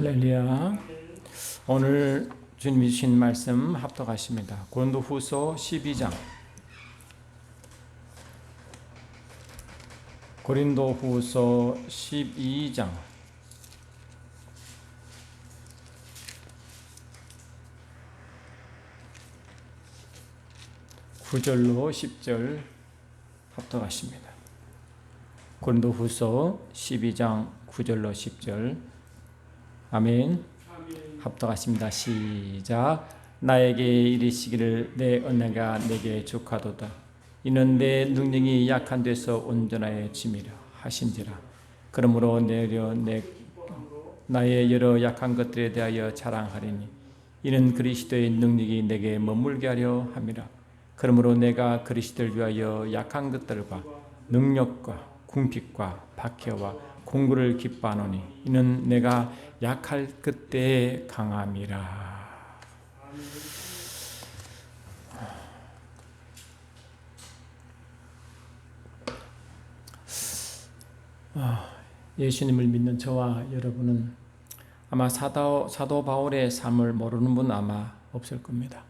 할렐루야. 오늘 주님이 주신 말씀 합독하십니다. 고린도후서 12장. 고린도후서 12장. 9절로 10절 합독하십니다. 고린도후서 12장 9절로 10절. 아멘. 합독하십니다. 시작. 나에게 이르시기를 내 은혜가 내게 족하도다. 이는 내 능력이 약한 데서 온전하여짐이라 하신지라. 그러므로 나의 여러 약한 것들에 대하여 자랑하리니 이는 그리스도의 능력이 내게 머물게 하려 함이라. 그러므로 내가 그리스도를 위하여 약한 것들과 능력과 궁핍과 박해와 공고를 기뻐하노니 이는 내가 약할 그때에 강함이라. 예수님을 믿는 저와 여러분은 아마 사도 바울의 삶을 모르는 분 아마 없을 겁니다.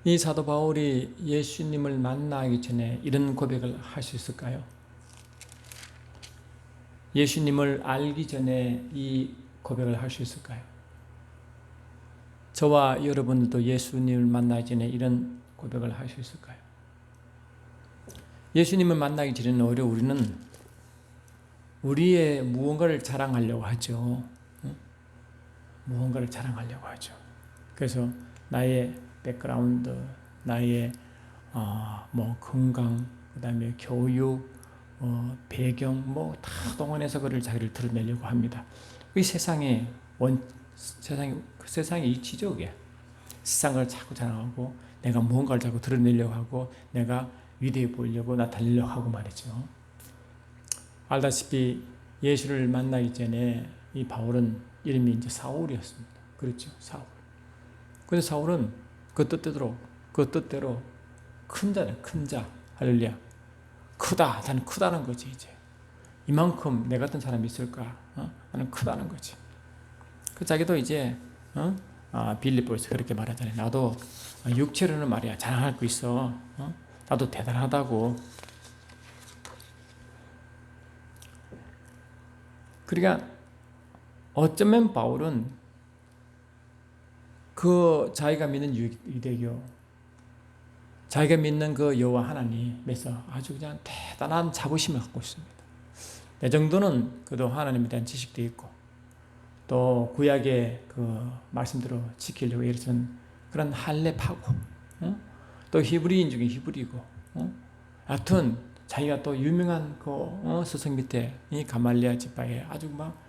이 사도 바울이 예수님을 만나기 전에 이런 고백을 할 수 있을까요? 예수님을 알기 전에 이 고백을 할 수 있을까요? 저와 여러분들도 예수님을 만나기 전에 이런 고백을 할 수 있을까요? 예수님을 만나기 전에는 오히려 우리는 우리의 무언가를 자랑하려고 하죠. 무언가를 자랑하려고 하죠. 그래서 나의 백그라운드, 나의 건강, 그다음에 교육, 배경 다 동원해서 그를 자기를 드러내려고 합니다. 이 세상의 이치죠. 그게 세상을 자꾸 자랑하고 내가 무언가를 자꾸 드러내려고 하고 내가 위대해 보이려고 나타내려고 하고 말이죠. 알다시피 예수를 만나기 전에 이 바울은 이름이 이제 사울이었습니다. 그렇죠, 사울. 그런데 사울은 그 뜻대로 큰 자네, 큰 자. 할렐루야. 크다. 나는 크다는 거지, 이제. 이만큼 내 같은 사람이 있을까? 나는 크다는 거지. 그 자기도 이제, 빌립보에서 그렇게 말하잖아요. 나도 육체로는 말이야. 자랑할 거 있어. 나도 대단하다고. 그러니까 어쩌면 바울은 그 자기가 믿는 유대교, 자기가 믿는 그 여호와 하나님에서 아주 그냥 대단한 자부심을 갖고 있습니다. 내 정도는 그래도 하나님에 대한 지식도 있고 또 구약의 그 말씀대로 지키려고 애쓰는 그런 할례파고, 또 히브리인 중에 히브리고, 하여튼 자기가 또 유명한 그 스승 밑에 이 가말리아 지파에 아주 막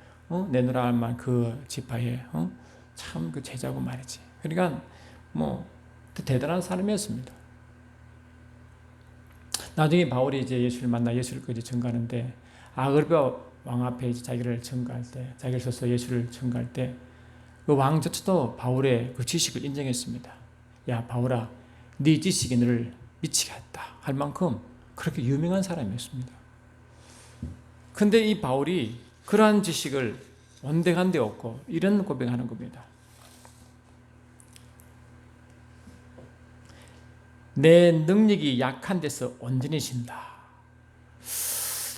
내노라 할 만 그 지파에 참 그 제자고 말이지. 그러니까 대단한 사람이었습니다. 나중에 바울이 이제 예수를 만나 예수를 이제 증거하는데 아그리파 왕 앞에 이제 자기를 증거할 때, 자기를 써서 예수를 증거할 때 그 왕조차도 바울의 그 지식을 인정했습니다. 야 바울아, 네 지식이 너를 미치게 했다 할 만큼 그렇게 유명한 사람이었습니다. 근데 이 바울이 그러한 지식을 온데간데 없고 이런 고백하는 겁니다. 내 능력이 약한 데서 온전해진다.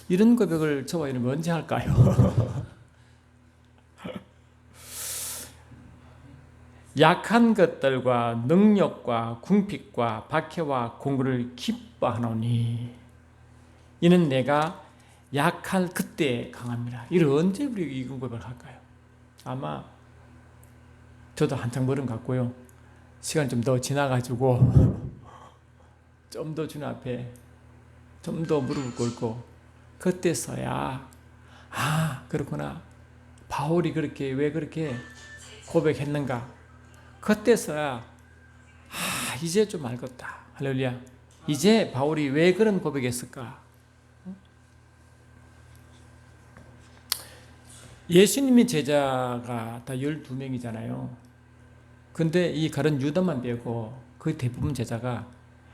이런 고백을 저와 여러분 언제 할까요? 약한 것들과 능력과 궁핍과 박해와 공고를 기뻐하노니 이는 내가 약할 그때 강합니다. 이를 언제 우리 이 고백을 할까요? 아마 저도 한창 버른 같고요. 시간이 좀 더 지나가지고 좀 더 주님 앞에 좀 더 무릎을 꿇고 그때서야 그렇구나. 바울이 왜 그렇게 고백했는가? 그때서야 이제 좀 알겠다. 할렐루야. 이제 바울이 왜 그런 고백했을까? 예수님의 제자가 다 12명이잖아요. 근데 이 가룟 유다만 빼고 거의 대부분 제자가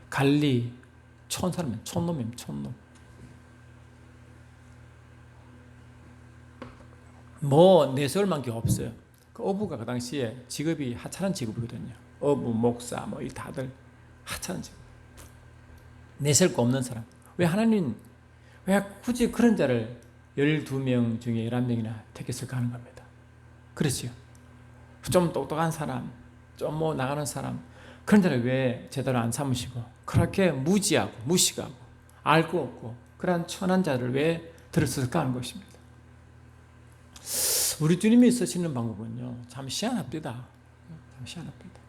갈리 촌놈이에요. 촌놈. 뭐 내세울 게 없어요. 그 어부가 그 당시에 직업이 하찮은 직업이거든요. 어부, 목사 뭐 이 다들 하찮은 직업. 내세울 거 없는 사람. 왜 하나님 왜 굳이 그런 자를 12명 중에 11명이나 택했을까 하는 겁니다. 그렇지요. 좀 똑똑한 사람, 좀 뭐 나가는 사람, 그런 자를 왜 제대로 안 삼으시고 그렇게 무지하고 무식하고 알 거 없고 그러한 천한 자를 왜 들었을까 하는 것입니다. 우리 주님이 쓰시는 방법은요, 참 희한합니다. 참 희한합니다.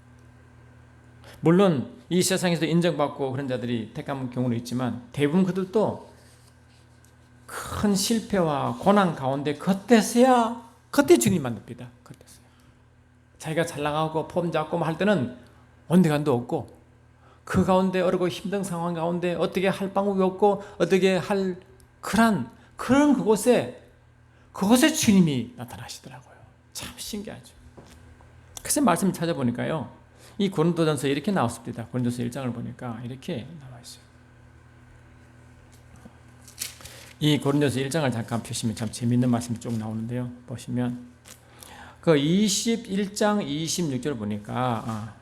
물론 이 세상에서 인정받고 그런 자들이 택한 경우는 있지만 대부분 그들도 큰 실패와 고난 가운데 그때서야 그때 주님 만납니다. 그때서야 자기가 잘 나가고 폼 잡고 할 때는 온데간도 없고 그 가운데 어렵고 힘든 상황 가운데 어떻게 할 방법이 없고 어떻게 할 그런 그곳에 주님이 나타나시더라고요. 참 신기하죠. 그래서 말씀을 찾아보니까요, 이 고린도전서에 이렇게 나왔습니다. 고린도서 1장을 보니까 이렇게 나와 있어요. 이 고린도서 1장을 잠깐 펴시면 참 재미있는 말씀이 쭉 나오는데요. 보시면 그 21장 26절 보니까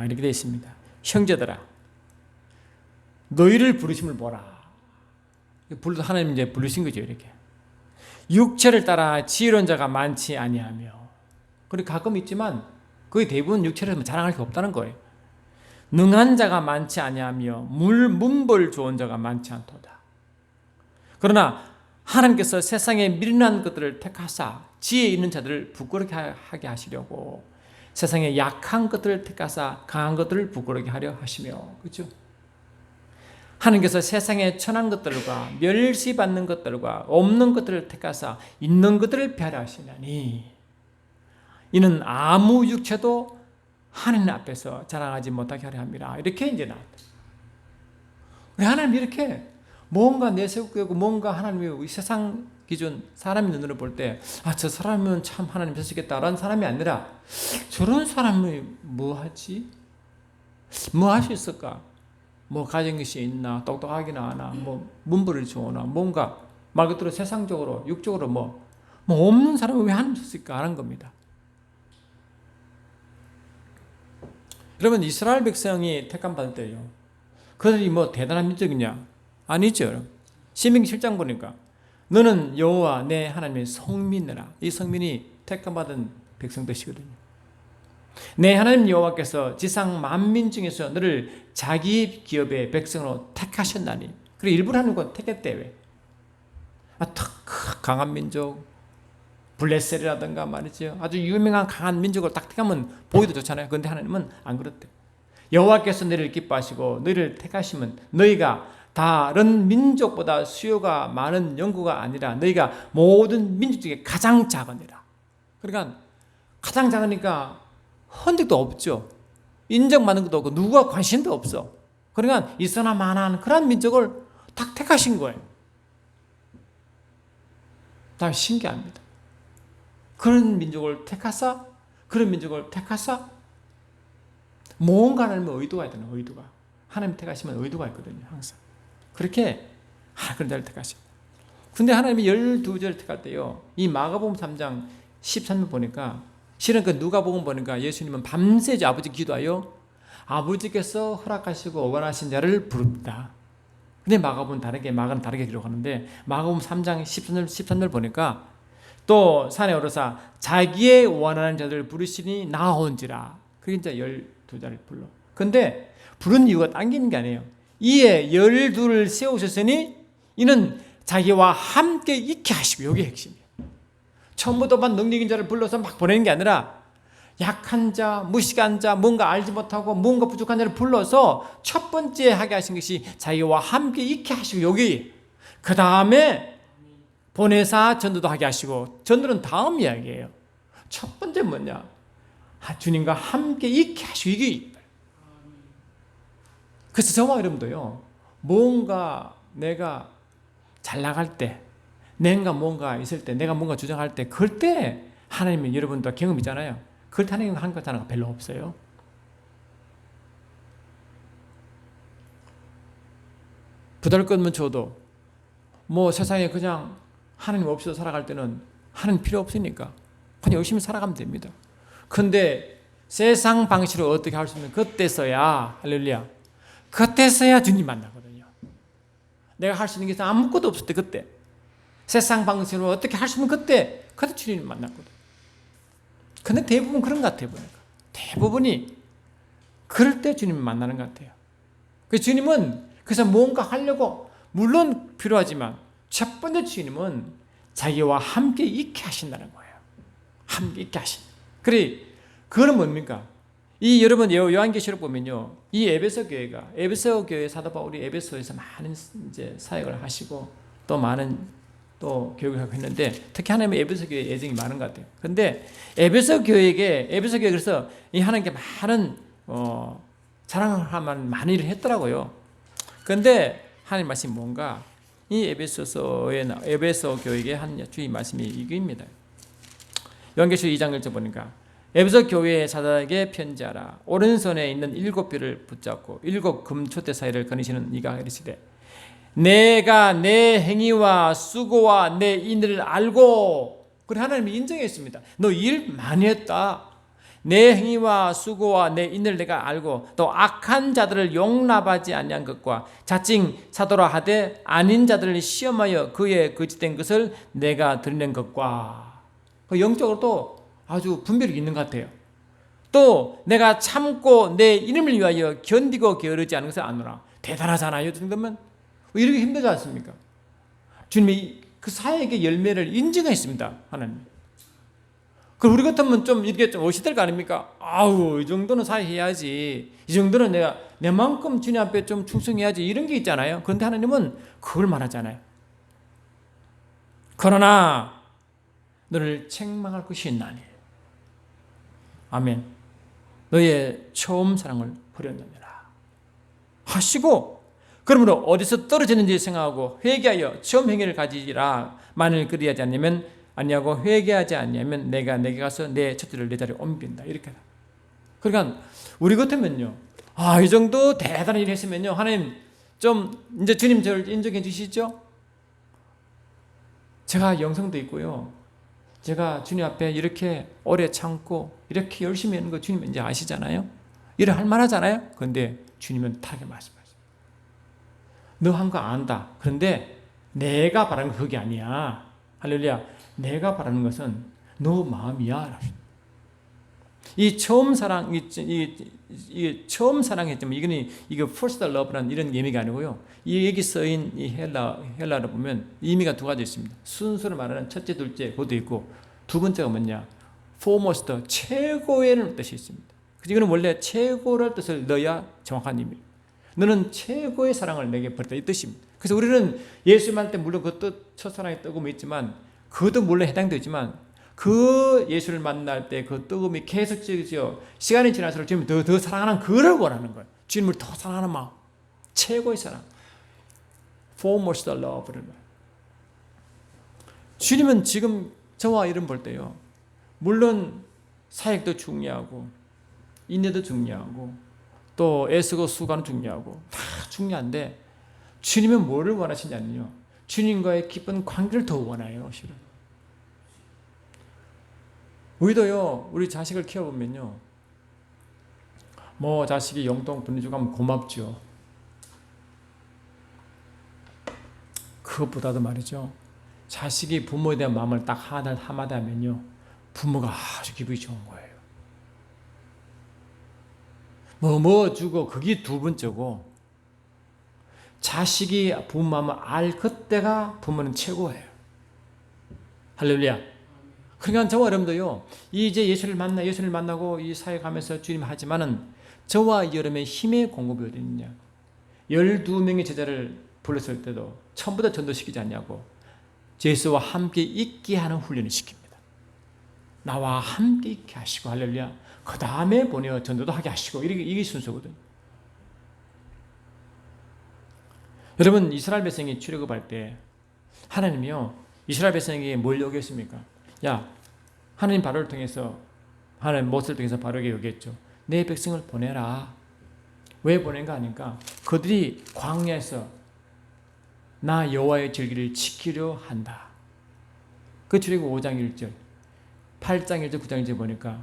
이렇게 되어 있습니다. 형제들아, 너희를 부르심을 보라. 하나님 이제 부르신 거죠. 이렇게 육체를 따라 지혜로운 자가 많지 아니하며, 그리고 가끔 있지만 거의 대부분 육체를 자랑할 게 없다는 거예요. 능한 자가 많지 아니하며 문벌 좋은 자가 많지 않도다. 그러나 하나님께서 세상에 미련한 것들을 택하사 지혜 있는 자들을 부끄럽게 하게 하시려고 세상에 약한 것들을 택하사 강한 것들을 부끄럽게 하려 하시며, 그렇죠? 하나님께서 세상에 천한 것들과 멸시받는 것들과 없는 것들을 택하사 있는 것들을 폐하려 하시나니 이는 아무 육체도 하나님 앞에서 자랑하지 못하게 하려 합니다. 이렇게 이제 나왔다. 우리 하나님 이렇게 뭔가 내세우고 뭔가 하나님의 세상 기준 사람의 눈으로 볼 때 저 사람은 참 하나님 쓰시겠다라는 사람이 아니라 저런 사람이 뭐 하지? 뭐 할 수 있을까? 뭐 가진 것이 있나, 똑똑하기나 하나, 뭐 문벌을 좋으나, 뭔가 말 그대로 세상적으로 육적으로 뭐 없는 사람을 왜 하나님 썼을까 하는 겁니다. 여러분, 이스라엘 백성이 택함 받을 때요, 그들이 뭐 대단한 민족이냐? 아니죠. 신명기 7장 보니까 너는 여호와 내 하나님의 성민이라. 이 성민이 택함 받은 백성 뜻이거든요. 내 하나님 여호와께서 지상 만민 중에서 너를 자기 기업의 백성으로 택하셨나니. 그리고 일부러 하는 건 택했대. 왜? 강한 민족, 블레셀이라든가 말이죠. 아주 유명한 강한 민족을 딱 택하면 보기도 좋잖아요. 그런데 하나님은 안 그렇대. 여호와께서 너희를 기뻐하시고 너희를 택하시면 너희가 다른 민족보다 수요가 많은 연구가 아니라 너희가 모든 민족 중에 가장 작으니라. 그러니까 가장 작으니까 헌적도 없죠. 인정받는 것도 없고 누구가 관심도 없어. 그러니까 있으나 마나한 그런 민족을 딱 택하신 거예요. 참 신기합니다. 그런 민족을 택하사 뭔가 하나님의 의도가 있다는 의도가. 하나님 택하시면 의도가 있거든요. 항상. 그렇게 그런 자를 택하십니다. 근데 하나님이 12절을 택할 때요, 이 마가복음 3장 13절 보니까 실은 그 누가복음 보니까 예수님은 밤새 아버지 기도하여 아버지께서 허락하시고 원하신 자를 부릅니다. 근데 마가복음은 다르게 기록하는데 마가복음 3장 13절 보니까 또 산에 오르사 자기의 원하는 자들을 부르시니 나온지라. 그게 이제 12자를 불러. 근데 부른 이유가 당기는 게 아니에요. 이에 12를 세우셨으니 이는 자기와 함께 있게 하시고, 이게 핵심이에요. 처음부터만 능력인 자를 불러서 막 보내는 게 아니라 약한 자, 무식한 자, 뭔가 알지 못하고 뭔가 부족한 자를 불러서 첫 번째 하게 하신 것이 자기와 함께 있게 하시고, 여기 그 다음에 보내사 전도도 하게 하시고, 전도는 다음 이야기예요. 첫 번째 뭐냐? 주님과 함께 있게 하시고, 이게. 그래서 저와 여러분도요, 뭔가 내가 잘 나갈 때, 내가 뭔가 있을 때, 내가 뭔가 주장할 때, 그럴 때 하나님이 여러분도 경험이잖아요. 그럴 때 하나님 하는 것 하나가 별로 없어요. 부담 것만 줘도 뭐 세상에 그냥 하나님 없이도 살아갈 때는 하나님 필요 없으니까 그냥 열심히 살아가면 됩니다. 근데 세상 방식으로 어떻게 할 수 있는 그때서야 할렐루야 그때서야 주님 만나거든요. 내가 할 수 있는 게 아무것도 없을 때 그때 세상 방식으로 어떻게 할 수 있는 그때 주님 만났거든. 근데 대부분 그런 것 같아요. 보니까 대부분이 그럴 때 주님 만나는 것 같아요. 그 주님은 그래서 뭔가 하려고 물론 필요하지만 첫 번째 주님은 자기와 함께 있게 하신다는 거예요. 함께 있게 하신다. 그래 그거는 뭡니까? 이 여러분 요한계시록 보면요, 이 에베소 교회 사도 바울이 에베소에서 많은 이제 사역을 하시고 또 많은 또 교육을 하고 했는데 특히 하나님의 에베소 교회 애정이 많은 것 같아요. 근데 에베소 교회 그래서 이 하나님께 많은 사랑을 할 만한 많은 일을 했더라고요. 근데 하나님 말씀이 뭔가 이 에베소 교회에 한 주의 말씀이 이거입니다. 요한계시록 2장 1절 보니까 에베소 교회의 사도에게 편지하라. 오른손에 있는 7뼈를 붙잡고 7 금초대 사이를 거니시는 이가 이르시되 내가 내 행위와 수고와 내 인을 알고. 그래 하나님이 인정했습니다. 너 일 많이 했다. 내 행위와 수고와 내 인을 내가 알고 또 악한 자들을 용납하지 아니한 것과 자칭 사도라 하되 아닌 자들을 시험하여 그의 거짓된 것을 내가 드리는 것과. 영적으로도 아주 분별이 있는 것 같아요. 또 내가 참고 내 이름을 위하여 견디고 게으르지 않은 것을 아노라. 대단하잖아요. 이 정도면 이렇게 힘들지 않습니까? 주님이 그 사역의 열매를 인정했습니다. 하나님. 그럼 우리 같으면 좀 이렇게 좀 어시될 거 아닙니까? 아우, 이 정도는 사역해야지. 이 정도는 내가 내만큼 주님 앞에 좀 충성해야지. 이런 게 있잖아요. 그런데 하나님은 그걸 말하잖아요. 그러나 너를 책망할 것이 있나니. 아멘. 너의 처음 사랑을 버렸느니라 하시고, 그러므로 어디서 떨어지는지 생각하고 회개하여 처음 행위를 가지라. 만일 그리하지 않으면 아니하고 회개하지 않으면 내가 내게 가서 내 첫째를 내 자리에 옮긴다. 이렇게. 그러니까 우리 같으면요, 이 정도 대단한 일 했으면요, 하나님 좀 이제 주님 저를 인정해 주시죠. 제가 영성도 있고요, 제가 주님 앞에 이렇게 오래 참고 이렇게 열심히 하는 거 주님 이제 아시잖아요. 일을 할 만하잖아요. 그런데 주님은 다르게 말씀하세요. 너 한 거 안다. 그런데 내가 바라는 건 그게 아니야. 할렐루야. 내가 바라는 것은 너 마음이야. 이 처음 사랑, 이 처음 사랑했지만 이거 first love라는 이런 의미가 아니고요. 이 여기 쓰인 이 헬라를 보면 의미가 두 가지 있습니다. 순서를 말하는 첫째, 둘째 그것도 있고, 두 번째가 뭐냐? foremost, 최고의라는 뜻이 있습니다. 그래서 이거는 원래 최고를 뜻을 넣어야 정확한 의미입니다. 너는 최고의 사랑을 내게 버렸다 이 뜻입니다. 그래서 우리는 예수님 할 때 물론 그 뜻, 첫사랑의 뜨거움이 있지만 그것도 물론 해당되지만 그 예수를 만날 때 그 뜨거움이 계속적이죠. 시간이 지날수록 주님을 더 사랑하는 그를 원하는 거예요. 주님을 더 사랑하는 마음. 최고의 사랑. foremost love를. 주님은 지금 저와 이름 볼 때요, 물론 사역도 중요하고 인내도 중요하고 또 애쓰고 수고하는 중요하고 다 중요한데, 주님은 뭐를 원하시냐면요, 주님과의 깊은 관계를 더 원해요. 실은 우리도요, 우리 자식을 키워보면요, 뭐 자식이 용돈 보내주고 하면 고맙죠. 그것보다도 말이죠, 자식이 부모에 대한 마음을 딱 한마디 하면요, 부모가 아주 기분이 좋은 거예요. 뭐 주고 그게 두 번째고, 자식이 부모 마음을 알 그때가 부모는 최고예요. 할렐루야. 그러니까 저와 여러분도요, 이제 예수를 만나고 이 사역하면서 주님 하지만은 저와 여러분의 힘의 공급이 어디 있느냐? 12명의 제자를 불렀을 때도 처음부터 전도시키지 않냐고, 예수와 함께 있게 하는 훈련을 시킵니다. 나와 함께 있게 하시고, 할렐루야. 그 다음에 보내어 전도도 하게 하시고, 이게 순서거든요. 여러분, 이스라엘 백성이 출애굽할 때 하나님이요, 이스라엘 백성에게 뭘 요구했습니까? 야, 하나님 바로를 통해서, 하나님 모세를 통해서 바로에게 요구했죠. 내 백성을 보내라. 왜 보낸가 하니까 그들이 광야에서 나 여호와의 절기를 지키려 한다. 그 출애굽 5장 1절, 8장 1절, 9장 1절 보니까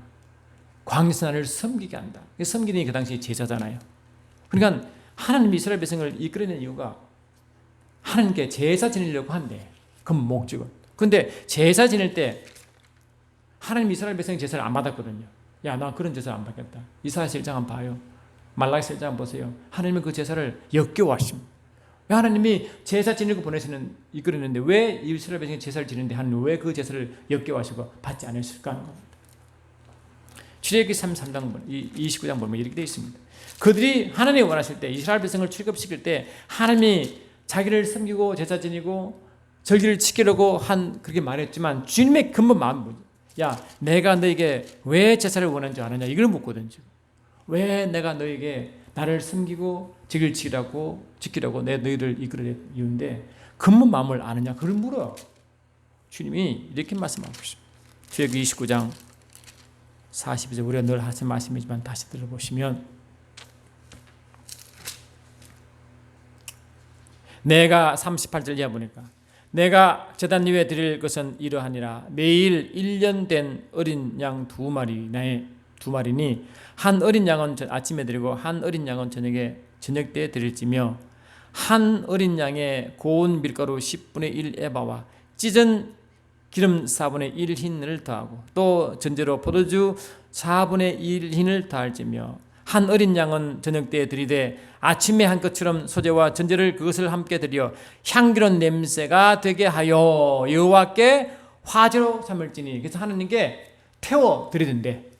광선을 섬기게 한다. 섬기는 게 그 당시에 제사잖아요. 그러니까 하나님이 이스라엘 백성을 이끌어낸 이유가 하나님께 제사 지내려고 한대. 그 목적은. 근데 제사 지낼 때 하나님 이스라엘 백성이 제사를 안 받았거든요. 야, 나 그런 제사를 안 받겠다. 이사야서 1장 한번 봐요. 말라기서 1장 한번 보세요. 하나님은 그 제사를 역겨워하십니다. 왜 하나님이 제사 지내고 보내시는 이끌었는데 왜 이스라엘 백성이 제사를 지내는데 하나님 왜 그 제사를 역겨워하시고 받지 않으실까 하는 겁니다. 출애굽기 33장 29장 보면 이렇게 되어 있습니다. 그들이 하나님이 원하실 때 이스라엘 백성을 출애굽시킬 때 하나님이 자기를 섬기고 제사 지내고 절기를 지키려고 한 그렇게 말했지만 주님의 근본 마음은 뭐지? 야, 내가 너에게 왜 제사를 원하는 줄 아느냐 이걸 묻거든. 지금 왜 내가 너에게 나를 섬기고 절기를 지키라고 내 너희를 이끌어낸 이유인데 근본 마음을 아느냐 그걸 물어. 주님이 이렇게 말씀하고 있습니다. 출애굽기 29장 42절 우리가 늘 하신 말씀이지만 다시 들어보시면 내가 38절 이하 보니까 내가 제단 위에 드릴 것은 이러하니라 매일 1년 된 어린 양 2마리니 한 어린 양은 아침에 드리고 한 어린 양은 저녁 때 드릴지며 한 어린 양에 고운 밀가루 10분의 1 에바와 찢은 기름 4분의 1 흰을 더하고 또 전제로 포도주 4분의 1 흰을 더할지며 한 어린 양은 저녁 때에 드리되 아침에 한 것처럼 소재와 전제를 그것을 함께 드려 향기로운 냄새가 되게 하여 여호와께 화제로 삼을지니. 그래서 하나님께 태워 드리던데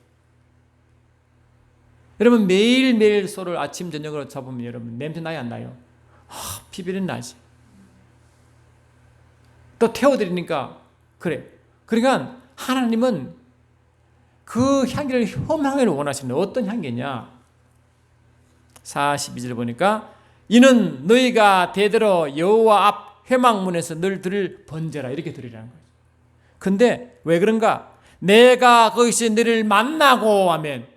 여러분 매일매일 소를 아침 저녁으로 잡으면 여러분 냄새 나요 안 나요? 피비린 나지. 또 태워 드리니까 그래. 그러니까 하나님은 그 향기를 혐향을 원하시는 어떤 향기냐? 42절 보니까 이는 너희가 대대로 여호와 앞 회막문에서 늘 들을 번제라 이렇게 드리라는 거예요. 근데 왜 그런가? 내가 거기서 너를 만나고 하면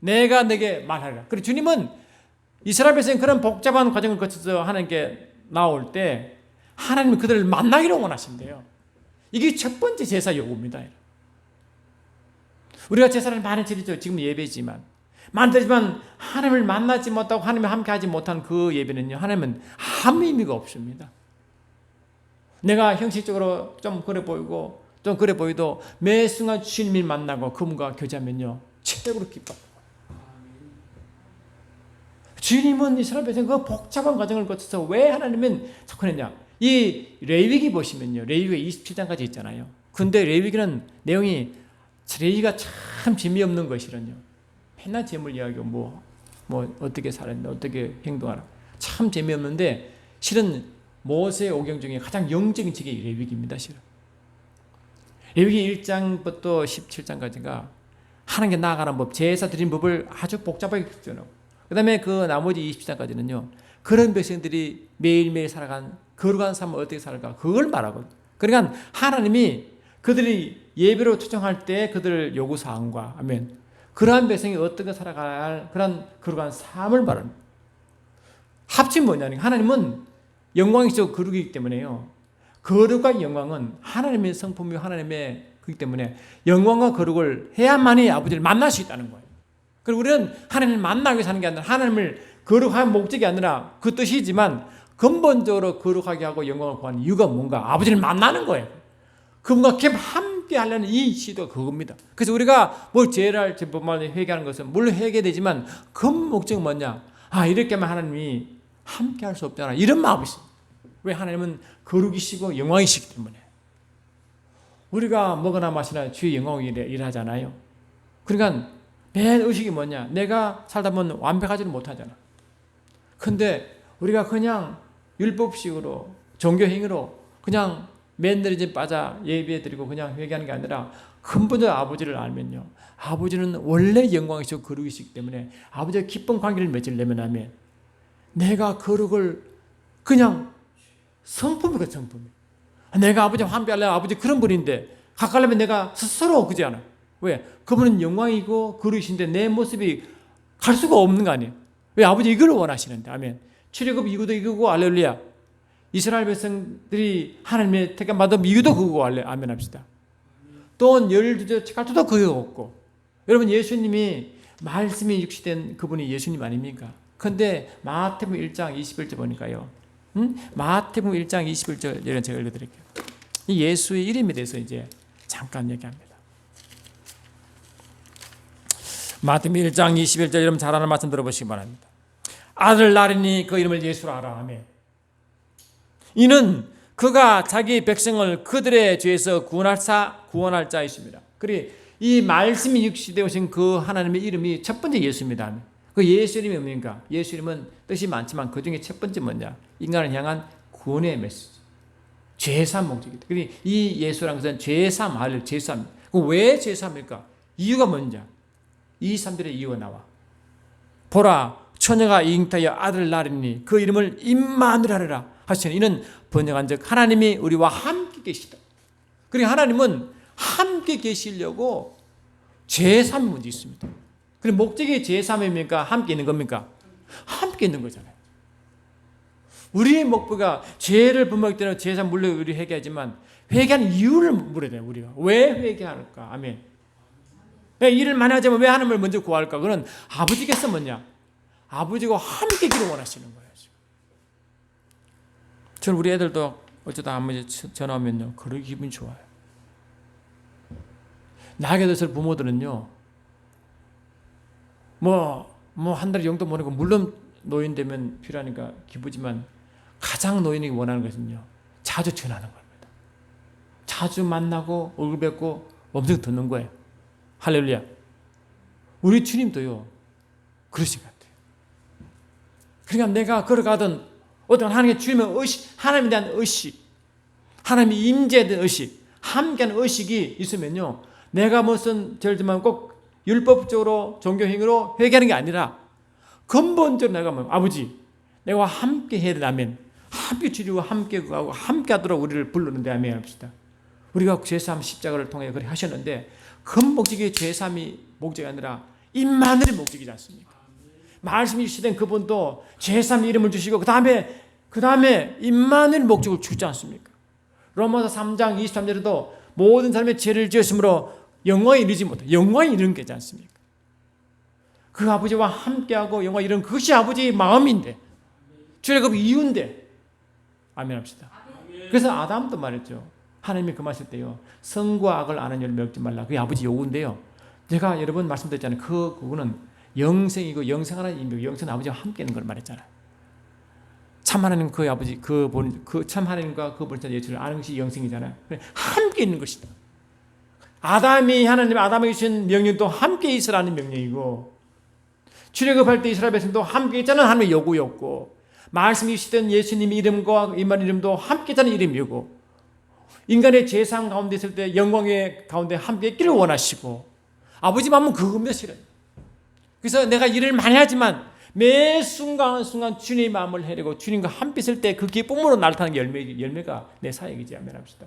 내가 너에게 말하리라. 그리고 주님은 이스라엘 백성이 그런 복잡한 과정을 거쳐서 하나님께 나올 때 하나님은 그들을 만나기를 원하신대요. 이게 첫 번째 제사 요구입니다. 우리가 제사를 많이 드리죠. 지금 예배지만 만들지만 하나님을 만나지 못하고 하나님과 함께하지 못한 그 예배는요, 하나님은 아무 의미가 없습니다. 내가 형식적으로 좀 그래 보이고 좀 그래 보이도 매 순간 주님을 만나고 그분과 교제하면요 최고로 기뻐. 주님은 이스라엘 백성 그 복잡한 과정을 거쳐서 왜 하나님은 자꾸 했냐? 이 레위기 보시면요, 레위기 27장까지 있잖아요. 근데 레위기는 내용이 레위기가 참 재미없는 것이란요. 맨날 재물 이야기하고 뭐 어떻게 살았는데 어떻게 행동하라. 참 재미없는데 실은 모세의 오경 중에 가장 영적인 책이 레위기입니다. 실은 레위기 1장부터 17장까지가 하나님께 나아가는 법, 제사 드리는 법을 아주 복잡하게 규정하고, 그 다음에 그 나머지 20장까지는요 그런 백성들이 매일매일 살아간 거룩한 삶을 어떻게 살까 그걸 말하거든요. 그러니까 하나님이 그들이 예배로 초청할 때 그들 요구사항과 아멘 그러한 백성이 어떻게 살아가야 할 그런 거룩한 삶을 말합니다. 합친 뭐냐면 하나님은 영광이시고 거룩이기 때문에요. 거룩과 영광은 하나님의 성품이고 하나님의 그렇기 때문에 영광과 거룩을 해야만이 아버지를 만날 수 있다는 거예요. 그리고 우리는 하나님을 만나기 위해서 하는 게 아니라 하나님을 거룩한 목적이 아니라 그 뜻이지만 근본적으로 거룩하게 하고 영광을 구하는 이유가 뭔가 아버지를 만나는 거예요. 그분과 함께 하려는 이 시도가 그겁니다. 그래서 우리가 뭘 죄를 법만 회개하는 것은 물론 회개되지만 근 목적은 뭐냐? 이렇게만 하나님이 함께 할 수 없잖아. 이런 마음이 있어요. 왜? 하나님은 거룩이시고 영광이시기 때문에. 우리가 먹으나 마시나 주의 영광을 일하잖아요. 그러니까 내 의식이 뭐냐? 내가 살다 보면 완벽하지는 못하잖아. 근데 우리가 그냥 율법식으로 종교행위로 그냥 맨들이지 빠져 예배드리고 그냥 회개하는 게 아니라 근본적으로 아버지를 알면요, 아버지는 원래 영광이시고 거룩이시기 때문에 아버지와 기쁜 관계를 맺으려면 하면 내가 거룩을 그냥 성품이고 성품이. 내가 아버지와 함께 하려면 아버지 그런 분인데 가까이면 내가 스스로 그지 않아. 왜? 그분은 영광이고 거룩이신데 내 모습이 갈 수가 없는 거 아니에요. 왜? 아버지 이걸 원하시는데. 아멘. 출애굽 이유도 이거고 할렐루야. 이스라엘 백성들이 하나님의 택함 받은 이유도 그거고 아멘 합시다. 또 열두째 칼도도 거의 없고. 여러분 예수님이 말씀이 육시된 그분이 예수님 아닙니까? 근데 마태복음 1장 21절 보니까요. 마태복음 1장 21절 이런 제가 읽어드릴게요. 이 예수의 이름에 대해서 이제 잠깐 얘기합니다. 마태복음 1장 21절 여러분 잘 아는 말씀 들어보시기 바랍니다. 아들 낳으리니 그 이름을 예수라 하라. 아멘. 이는 그가 자기 백성을 그들의 죄에서 구원할 자이십니다. 그리고 이 말씀이 육시되어 오신 그 하나님의 이름이 첫 번째 예수입니다. 그 예수 이름이 뭡니까? 예수 이름은 뜻이 많지만 그 중에 첫 번째 뭐냐? 인간을 향한 구원의 메시지. 죄사함 목적이다. 그리고 이 예수라는 것은 죄사함, 할렐루야, 죄사함. 왜 죄사함일까? 이유가 뭔지. 2, 3절의 이유가 나와. 보라, 처녀가 잉타하여 아들을 낳으리니 그 이름을 임마누엘 하리라 하시니 이는 번역한즉 하나님이 우리와 함께 계시다. 그리고 하나님은 함께 계시려고 죄사함 문제 있습니다. 그럼 목적이 죄사함입니까? 함께 있는 겁니까? 함께 있는 거잖아요. 우리의 목표가 죄를 범할 때는 죄사함 물론 우리 회개하지만 회개하는 이유를 물어야 돼요. 우리가 왜 회개할까? 아멘. 왜 일을 많이 하자면 왜 하나님을 먼저 구할까? 그건 아버지께서 뭐냐? 아버지가 함께 있기를 원하시는 거예요. 저는 우리 애들도 어쩌다 아버지 전화 오면요, 그러기 기분이 좋아요. 나게 돼서 부모들은요, 한 달에 용돈 보내고, 물론 노인 되면 필요하니까 기쁘지만, 가장 노인이 원하는 것은요, 자주 전화하는 겁니다. 자주 만나고, 얼굴 뵙고, 엄청 듣는 거예요. 할렐루야. 우리 주님도요, 그러신 것 같아요. 그러니까 내가 걸어가던 어떤 하나님의 주님의 의식, 하나님에 대한 의식, 하나님의 임재에 대한 의식, 함께하는 의식이 있으면요, 내가 무슨 죄를 지면 꼭 율법적으로 종교행위로 회개하는 게 아니라 근본적으로 내가 뭐 아버지, 내가 함께 해야 되면 함께 주리고 함께 구하고 함께 하도록 우리를 부르는데 아멘 합시다. 우리가 죄사함 십자가를 통해 그렇게 하셨는데 근목적이 죄사함이 목적이 아니라 임마누엘의 목적이지 않습니까? 말씀이 시된 그분도 죄사함 이름을 주시고 그 다음에 임마누엘 목적을 주지 않습니까? 로마서 3장 23절에도 모든 사람의 죄를 지었으므로 영광에 이르지 못해. 영광에 이르는 게지 않습니까? 그 아버지와 함께하고 영광에 이르는 그것이 아버지의 마음인데 출애굽 이유인데 아멘 합시다. 그래서 아담도 말했죠. 하나님이 그 말씀 때요, 선과 악을 아는 열매 먹지 말라. 그게 아버지 요구인데요, 제가 여러 번 말씀드렸잖아요. 그거는 영생이고 영생하는 의미고 영생 아버지와 함께 있는 걸 말했잖아요. 참 하나님 그 아버지 그 참 하나님과 그 본체 예수를 아는 것이 영생이잖아요. 함께 있는 것이다. 아담이 하나님 아담에게 주신 명령도 함께 있으라는 명령이고, 출애굽할 때 이스라엘 백성도 함께 있자는 하나님의 요구였고, 말씀이 주시던 예수님 이름과 임마누엘 이름도 함께 있자는 이름이고, 인간의 죄상 가운데 있을 때 영광의 가운데 함께 있기를 원하시고, 아버지 마음은 그겁니다. 실은. 그래서 내가 일을 많이 하지만 매 순간순간 주님의 마음을 헤리고 주님과 함께 있을 때 그 기쁨으로 나타나는 열매가 내 사역이지. 아멘 합시다.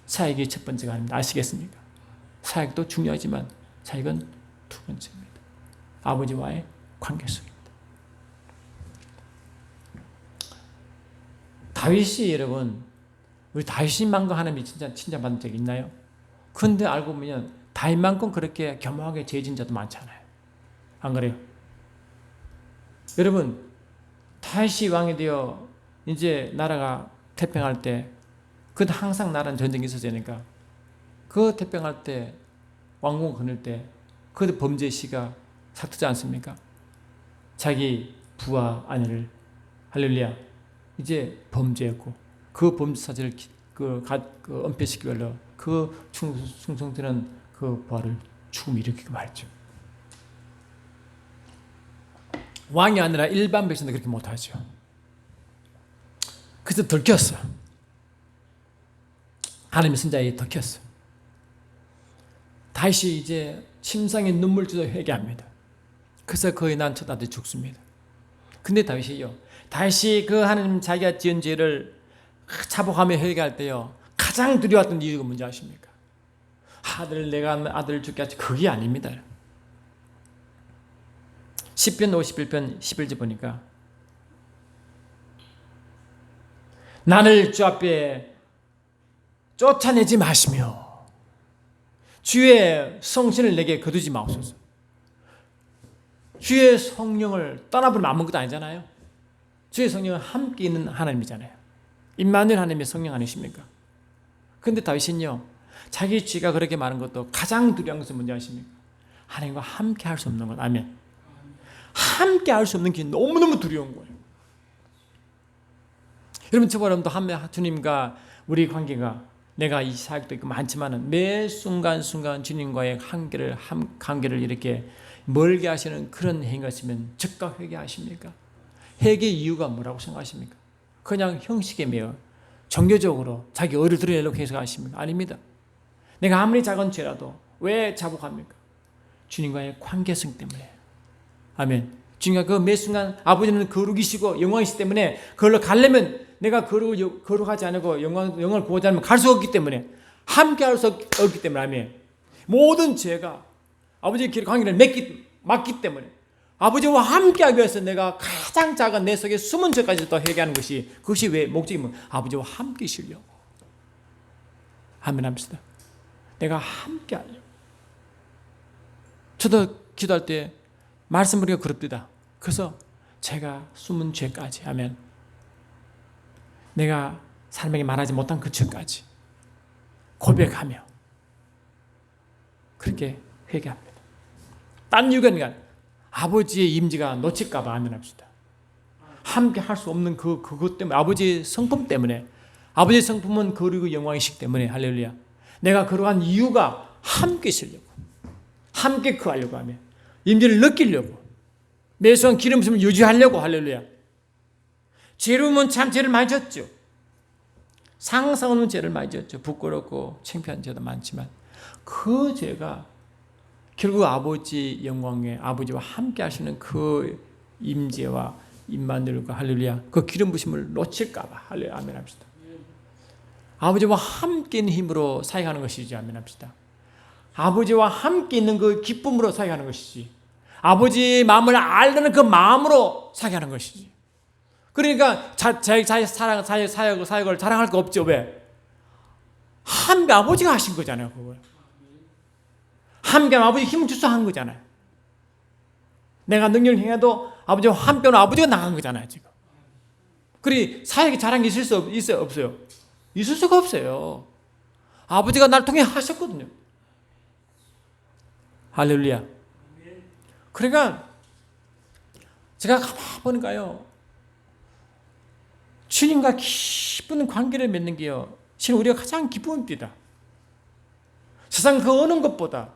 사역이 첫 번째가 아닙니다. 아시겠습니까? 사역도 중요하지만 사역은 두 번째입니다. 아버지와의 관계 속입니다. 다윗이 여러분, 우리 다윗만큼 하나님이 진짜 칭찬받은 적이 있나요? 그런데 알고 보면 다윗만큼 그렇게 겸허하게 죄진 자도 많잖아요. 안 그래요? 여러분, 다윗이 왕이 되어 이제 나라가 태평할 때, 그때 항상 나라는 전쟁이 있었으니까 그 태평할 때 왕궁 거닐 때 그 범죄 시가 삭트지 않습니까? 자기 부하 아내를, 할렐루야, 이제 범죄했고 그 범죄 사실을 은폐시키기 위해서 그 충성되는 그 부하를 죽음 일으키고 말이죠. 왕이 아니라 일반 백성도 그렇게 못하죠. 그래서 들켰어. 하나님의 선자에게 들켰어. 다시 이제 침상에 눈물 주서 회개합니다. 그래서 거의 난처다들 죽습니다. 근데 다윗이요, 다시 그 하나님 자기가 지은 죄를 자복하며 회개할 때요, 가장 두려웠던 이유가 뭔지 아십니까? 내가 아들을 죽게 하지, 그게 아닙니다. 시편 51편 11절 보니까 나를 주 앞에 쫓아내지 마시며 주의 성신을 내게 거두지 마옵소서. 주의 성령을 떠나버리면 아무것도 아니잖아요. 주의 성령은 함께 있는 하나님이잖아요. 임마누엘 하나님의 성령 아니십니까? 그런데 다윗은요, 자기 죄가 그렇게 많은 것도 가장 두려운 것은 뭔지 아십니까? 하나님과 함께 할 수 없는 것. 아멘. 함께 할 수 없는 게 너무너무 두려운 거예요. 여러분, 저와 여러분도 주님과 우리 관계가, 내가 이 사역도 있고 많지만은 매 순간순간 주님과의 관계를 이렇게 멀게 하시는 그런 행위가 있으면 즉각 회개하십니까? 회개 이유가 뭐라고 생각하십니까? 그냥 형식에 매여 종교적으로 자기 의를 드러내려고 해서 하십니까? 아닙니다. 내가 아무리 작은 죄라도 왜 자복합니까? 주님과의 관계성 때문에. 아멘. 주님과 그 매 순간 아버지는 거룩이시고 영광이시기 때문에 그걸로 가려면 내가 거룩하지 않고 영광을 구하지 않으면 갈 수 없기 때문에, 함께 할 수 없기 때문에. 아멘. 모든 죄가 아버지의 길 관계를 막기 때문에 아버지와 함께하기 위해서 내가 가장 작은 내 속에 숨은 죄까지 또 회개하는 것이, 그것이 왜 목적이면 아버지와 함께 쉬려고. 아멘 합시다. 내가 함께 하려고. 저도 기도할 때 말씀 드리기가 그럽니다. 그래서 제가 숨은 죄까지 하면, 내가 사람에게 말하지 못한 그 죄까지 고백하며 그렇게 회개합니다. 딴 이유가 아니라 아버지의 임재가 놓칠까 봐. 아멘 합시다. 함께 할 수 없는 그것 때문에, 아버지의 성품 때문에. 아버지의 성품은 거룩이고 영광이시기 때문에. 할렐루야. 내가 거룩한 이유가 함께 있으려고, 함께 거하려고 하며 임재를 느끼려고, 매순간 기름 부음을 유지하려고. 할렐루야. 죄로움은 참 죄를 많이 졌죠. 상상 없는 죄를 많이 졌죠. 부끄럽고 창피한 죄도 많지만 그 죄가 결국 아버지 영광에 아버지와 함께 하시는 그 임재와 임마누엘과, 할렐루야, 그 기름 부심을 놓칠까 봐. 할렐루야. 아멘 합시다. 아버지와 함께 있는 힘으로 사역하는 것이지. 아멘 합시다. 아버지와 함께 있는 그 기쁨으로 사역하는 것이지. 아버지의 마음을 알는 그 마음으로 사역하는 것이지. 그러니까 자기 사역을 자랑할 거 없죠. 왜? 함께 아버지가 하신 거잖아요. 그걸 함께 아버지 힘을 주셔서 한 거잖아요. 내가 능력을 행해도 아버지와 함께는 아버지가 나간 거잖아요. 지금. 그리 사역의 자랑이 있을 수 있어요? 없어요? 있을 수가 없어요. 아버지가 날 통해 하셨거든요. 할렐루야. 그러니까 제가 가만히 보니까요, 주님과 깊은 관계를 맺는 게요, 실은 우리가 가장 기쁨입니다. 세상 그 어느 것보다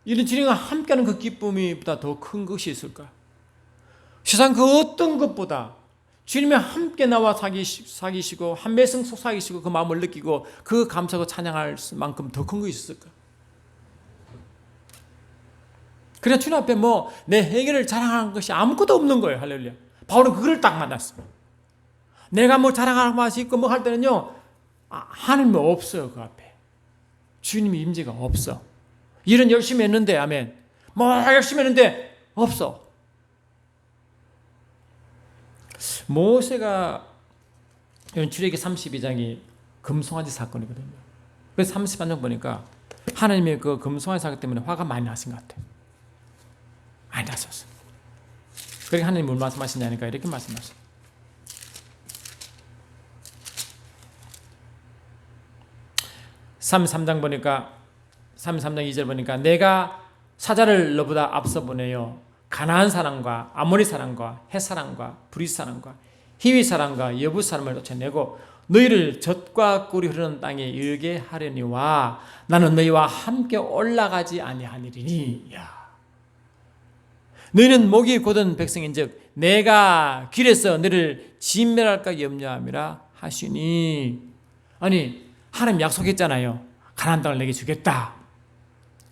이런 주님과 함께하는 그 기쁨이보다 더 큰 것이 있을까? 세상 그 어떤 것보다 주님이 함께 나와 사귀시고 한 매성 속 사귀시고 그 마음을 느끼고 그 감사하고 찬양할 만큼 더 큰 것이 있을까? 그래 주님 앞에 내 해결을 자랑하는 것이 아무것도 없는 거예요. 할렐루야. 바울은 그걸 딱 만났어요. 내가 자랑할 맛이 있고 할 때는요, 하나님이 없어요. 그 앞에 주님이 임재가 없어. 일은 열심히 했는데, 아멘, 열심히 했는데 없어. 모세가 출애굽기 32장이 금송아지 사건이거든요. 그래서 33장 보니까 하나님의 그 금송아지 사건 때문에 화가 많이 나신 것 같아요. 많이 났었어. 그러니까 하나님 뭘 말씀하시냐니까 이렇게 말씀하셨어요. 33장 보니까 33장 2절 보니까 내가 사자를 너보다 앞서 보내요 가나안 사람과 아모리 사람과 헷 사람과 브릿 사람과 히위 사람과 여부 사람을 쫓아내고 너희를 젖과 꿀이 흐르는 땅에 이르게 하려니와 나는 너희와 함께 올라가지 아니하리니. 너희는 목이 곧은 백성인즉 내가 길에서 너희를 진멸할까 염려함이라 하시니. 아니 하나님 약속했잖아요. 가나안 땅을 내게 주겠다.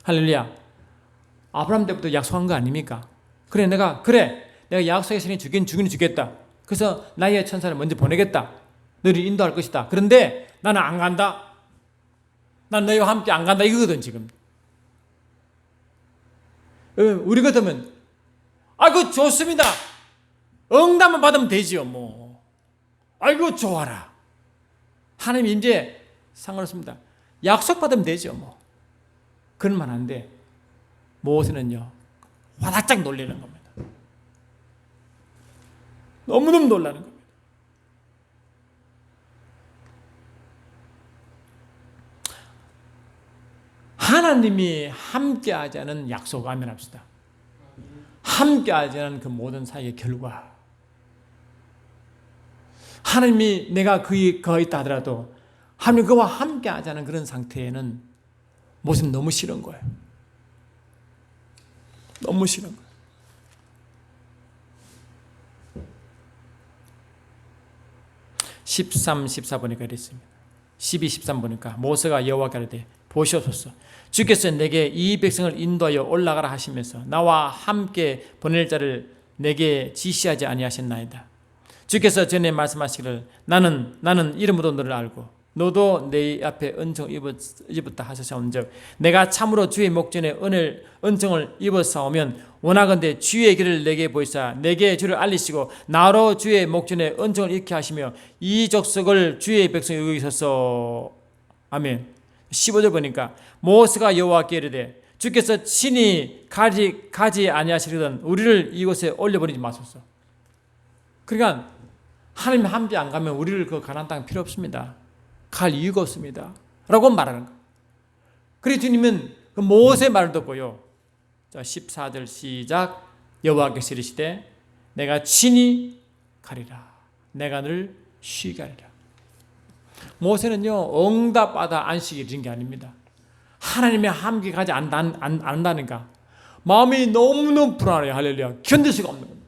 할렐루야. 아브라함 때부터 약속한 거 아닙니까? 내가 약속했으니 주긴 주겠다. 그래서 나의 천사를 먼저 보내겠다. 너희를 인도할 것이다. 그런데 나는 안 간다. 난 너희와 함께 안 간다. 이거거든 지금. 우리 같으면 아이고 좋습니다. 응답만 받으면 되지요. 아이고 좋아라. 하나님 이제 상관없습니다. 약속 받으면 되죠. 그럴만 한데 모세는요 화닥짝 놀라는 겁니다. 너무너무 놀라는 겁니다. 하나님이 함께하자는 약속 아멘합시다. 함께하자는 그 모든 사역의 결과, 하나님이 내가 그에 있다 하더라도 하나님 그와 함께하자는 그런 상태에는 모습이 너무 싫은 거예요. 너무 싫은 거예요. 13, 14 보니까 이랬습니다. 12, 13 보니까 모세가 여호와께 이르되 보시옵소서 주께서 내게 이 백성을 인도하여 올라가라 하시면서 나와 함께 보낼 자를 내게 지시하지 아니하셨나이다. 주께서 전에 말씀하시기를 나는 이름으로 너를 알고 너도 내 앞에 은총을 입었다 하셨사온즉 내가 참으로 주의 목전에 은총을 입었사오면 원하건대 주의 길을 내게 보이사 내게 주를 알리시고 나로 주의 목전에 은총을 입게 하시며 이 족속을 주의 백성에 여기소서. 아멘. 15절 보니까 모세가 여호와께 이르되 주께서 친히 가지 아니하시려던 우리를 이곳에 올려버리지 마소서. 그러니까 하나님 함께 안 가면 우리를 그 가나안 땅 필요 없습니다. 갈 이유가 없습니다. 라고 말하는 거예요. 그래서 주님은 그 모세의 말을 듣고요. 자, 14절 시작. 여호와께서 이르시되 내가 친히 가리라. 내가 너를 쉬게 하리라. 모세는요 응답받아 안식이 이런 게 아닙니다. 하나님의 함께 가지 않는다니까 마음이 너무너무 불안해요. 할렐루야. 견딜 수가 없는 겁니다.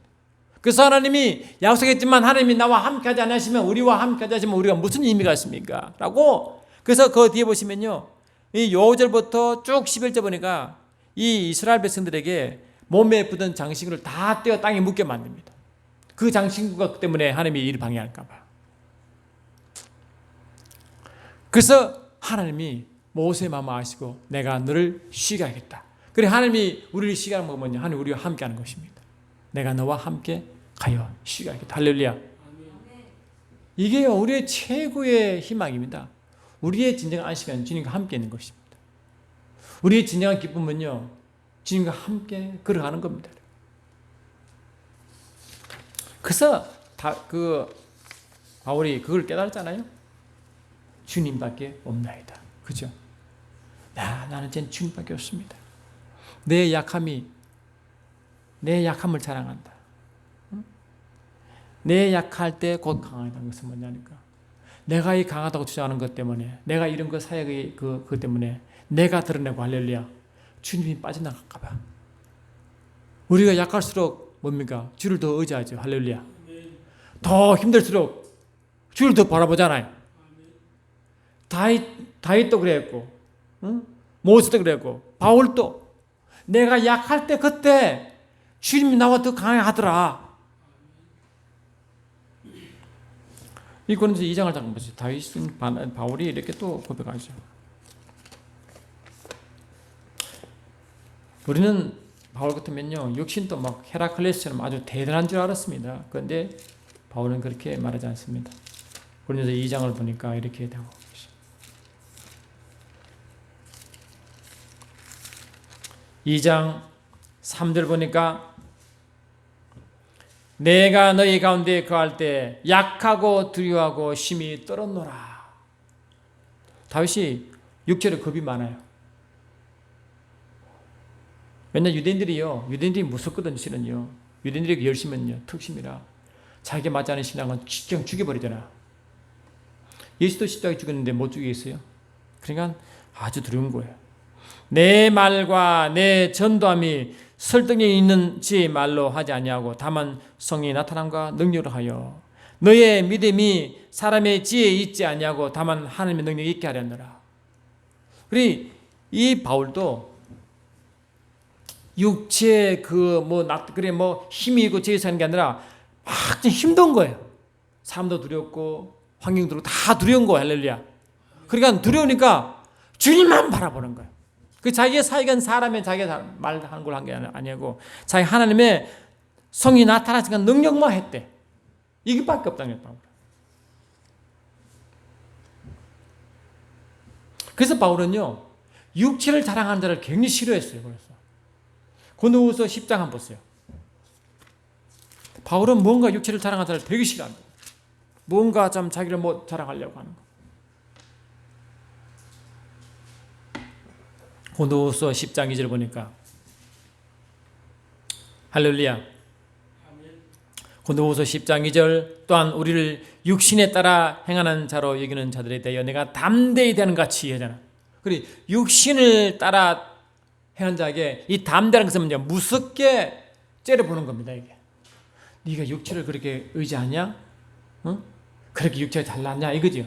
그래서 하나님이 약속했지만 하나님이 나와 함께하지 않으시면 우리와 함께하지 않으시면 우리가 무슨 의미가 있습니까? 라고. 그래서 그 뒤에 보시면요 이 5절부터 쭉 11절 보니까 이 이스라엘 백성들에게 몸에 붙은 장식을 다 떼어 땅에 묻게 만듭니다. 그 장식과 때문에 하나님이 이를 방해할까 봐. 그래서 하나님이 모세의 마음을 아시고 내가 너를 쉬게 하겠다. 그래 하나님이 우리를 쉬게 하는 건 뭐냐? 하나님 우리와 함께 하는 것입니다. 내가 너와 함께 가요 쉬게 하겠다. 할렐루야. 이게요 우리의 최고의 희망입니다. 우리의 진정한 안식은 주님과 함께 있는 것입니다. 우리의 진정한 기쁨은요 주님과 함께 걸어가는 겁니다. 그래서 바울이 그걸 깨달았잖아요. 주님밖에 없나이다. 그죠? 나는 전 주님밖에 없습니다. 내 약함을 자랑한다. 내 약할 때 곧 강하다는 것은 뭐냐니까. 내가 이 강하다고 주장하는 것 때문에, 내가 이런 거 사역의 그것 때문에 내가 드러내고 할렐루야. 주님이 빠져나갈까봐. 우리가 약할수록 뭡니까? 주를 더 의지하죠. 할렐루야. 더 힘들수록 주를 더 바라보잖아요. 다윗도 그랬고, 모세도 그랬고, 바울도 내가 약할 때 그때 주님이 나와 더 강하게 하더라. 이 고린도서 2장을 잠깐 보세요. 다윗은 바울이 이렇게 또 고백하죠. 우리는 바울 같으면요 육신도 막 헤라클레스처럼 아주 대단한 줄 알았습니다. 그런데 바울은 그렇게 말하지 않습니다. 고린도서 2장을 보니까 이렇게 되고 계십니다. 2장 3절 보니까 내가 너희 가운데 거할 때 약하고 두려워하고 심히 떨었노라. 다윗이 육체로 겁이 많아요. 왜냐하면 유대인들이 무섭거든요. 실은요. 유대인들이 열심은요 특심이라 자기가 맞지 않은 신앙은 그냥 죽여버리잖아. 예수도 십자가에 죽였는데 못 죽이겠어요? 그러니까 아주 두려운 거예요. 내 말과 내 전도함이 설득력이 있는지 말로 하지 아니하고 다만 성령이 나타남과 능력을 하여 너의 믿음이 사람의 지혜에 있지 아니하고 다만 하나님의 능력이 있게 하려느라. 그리 이 바울도 육체의 힘이 있고 지혜에 사는 게 아니라 막 힘든 거예요. 사람도 두렵고 환경도 다 두려운 거예요. 할렐루야. 그러니까 두려우니까 주님만 바라보는 거예요. 그 자기의 사역은 사람의 자기가 말하는 걸 한 게 아니고 자기 하나님의 성이 나타나니까 능력만 했대. 이것밖에 없다는 거예요. 그래서 바울은요 육체를 자랑하는 자를 굉장히 싫어했어요. 그래서 고린도후서 10장 한번 보세요. 바울은 뭔가 육체를 자랑하는 자를 되게 싫어합니다. 뭔가 좀 자기를 뭐 자랑하려고 하는 거. 고린도후서 10장 2절 보니까 할렐루야. 고린도후서 10장 2절 또한 우리를 육신에 따라 행하는 자로 여기는 자들에 대하여 내가 담대히 대하는 같이 하잖아. 그리고 육신을 따라 행하는 자에게 이 담대라는 것은 뭐냐? 무섭게 째려보는 겁니다. 이게 네가 육체를 그렇게 의지하냐? 응? 그렇게 육체가 잘났냐? 이거죠.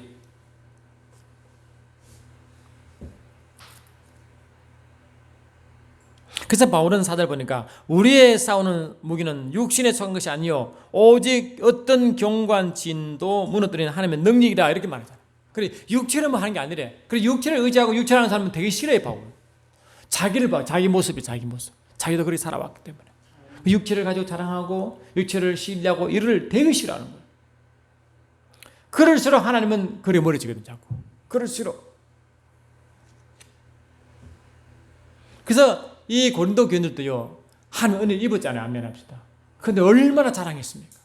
그래서 바울은 사절 보니까 우리의 싸우는 무기는 육신에 속한 것이 아니요 오직 어떤 경관진도 무너뜨리는 하나님의 능력이다 이렇게 말하잖아요. 그래 육체를 뭐 하는 게 아니래. 그래 육체를 의지하고 육체를 하는 사람은 되게 싫어해 바울. 자기를 봐, 자기 모습이 자기 모습. 자기도 그렇게 살아왔기 때문에 육체를 가지고 자랑하고 육체를 신뢰하고 이를 되게 싫어하는 거예요. 그럴수록 하나님은 그래 멀어지거든 자꾸. 그럴수록. 그래서 이 고린도 교인들도요 하나님 은혜를 입었잖아요. 아멘합시다. 그런데 얼마나 자랑했습니까?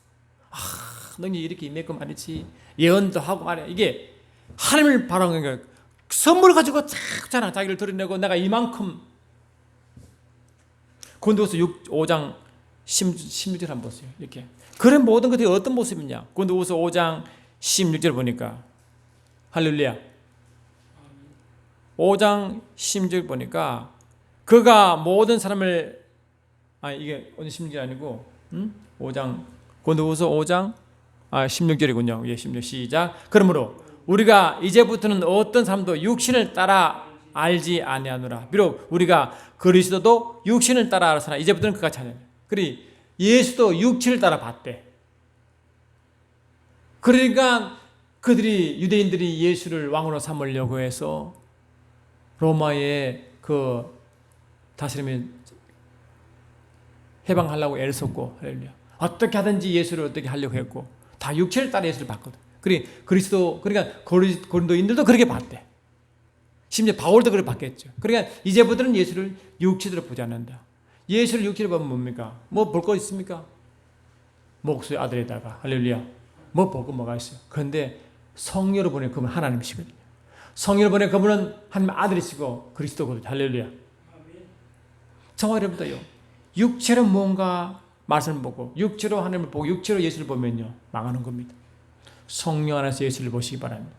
너희 이렇게 임했고 말이지 예언도 하고 말이야. 이게 하나님을 바라는 거예요. 선물 가지고 착 자기를 드러내고 내가 이만큼. 고린도후서 5장 16절 한번 보세요. 이렇게 그런 모든 것들이 어떤 모습이냐? 고린도후서 5장 16절 보니까 할렐루야. 5장 16절 보니까 그가 모든 사람을 이게 오늘 16절 아니고 5장 고린도후서 5장 16절이군요. 예, 16 시작. 그러므로 우리가 이제부터는 어떤 사람도 육신을 따라 알지 아니하노라. 비록 우리가 그리스도도 육신을 따라 알았으나 이제부터는 그가 찾아요. 그리 예수도 육신을 따라 봤대. 그러니까 그들이 유대인들이 예수를 왕으로 삼으려고 해서 로마의 그 다스림을 해방하려고 애를 썼고 어떻게 하든지 예수를 어떻게 하려고 했고 다 육체를 따라 예수를 봤거든. 그리스도 그러니까 고린도인들도 그렇게 봤대. 심지어 바울도 그렇게 봤겠죠. 그러니까 이제부터는 예수를 육체대로 보지 않는다. 예수를 육체로 보면 뭡니까? 뭐 볼 거 있습니까? 목수의 아들에다가 할렐루야. 뭐 볼 거 뭐가 있어요? 그런데 성령으로 보낸 그분은 하나님이시거든요. 성령으로 보낸 그분은 하나님의 아들이시고 그리스도거든요. 할렐루야. 정말 여러분들요. 육체로 뭔가 말씀을 보고 육체로 하나님을 보고 육체로 예수를 보면요 망하는 겁니다. 성령 안에서 예수를 보시기 바랍니다.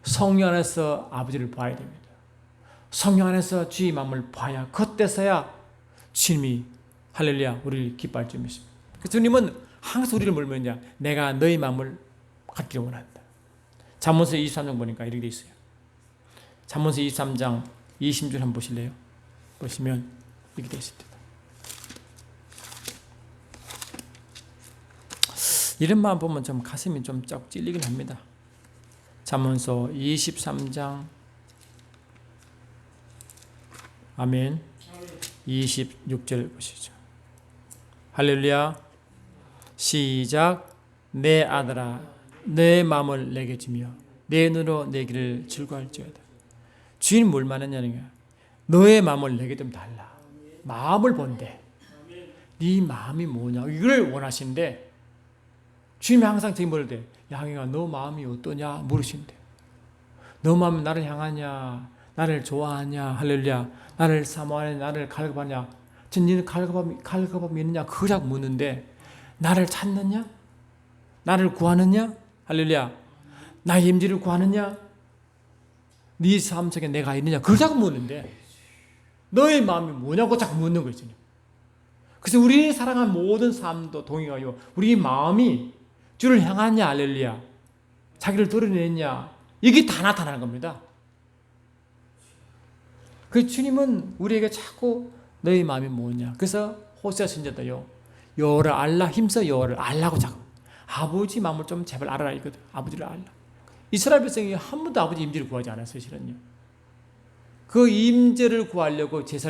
성령 안에서 아버지를 봐야 됩니다. 성령 안에서 주의 마음을 봐야 그때서야 주님이 할렐루야 우리를 기뻐할 줄 믿습니다. 그래서 주님은 항상 우리를 물면요 내가 너희 마음을 갖기를 원한다. 잠언서 23장 보니까 이렇게 돼 있어요. 잠언서 23장 20절 한번 보실래요? 보시면 이렇게 돼 있습니다. 이름만 보면 좀 가슴이 좀 쩍 찔리긴 합니다. 잠언서 23장 아멘 26절 보시죠. 할렐루야. 시작. 내 아들아 내 마음을 내게 주며 내 눈으로 내 길을 즐거워할지어다. 주인 뭘 말하냐는 거야. 너의 마음을 내게 좀 달라. 마음을 본대. 네 마음이 뭐냐 이걸 원하신대. 주님이 항상 저기 물을 때 양이가 너 마음이 어떠냐 물으신대. 너 마음이 나를 향하냐 나를 좋아하냐 할렐루야 나를 사모하냐 나를 갈급하냐 전 너는 갈급함이 있느냐 그거 자꾸 묻는데 나를 찾느냐 나를 구하느냐 할렐루야 나의 임재를 구하느냐 네 삶 속에 내가 있느냐 그걸 자꾸 묻는데 너의 마음이 뭐냐고 자꾸 묻는 거지. 그래서 우리 살아가는 모든 삶도 동의가요 우리 마음이 주를 향하냐 할렐루야 자기를 드러내냐 이게 다 나타나는 겁니다. 그 주님은 우리에게 자꾸 너의 마음이 뭐냐. 그래서 호세아 선지자도요 여호와를 알라 힘써 여호와를 알라고 자꾸 아버지 마음을 좀 제발 알아라 이거든. 아버지를 알라. 이스라엘 백성이 한 번도 아버지 임재를 구하지 않았어요. 실은요. 그 임재를 구하려고 제사를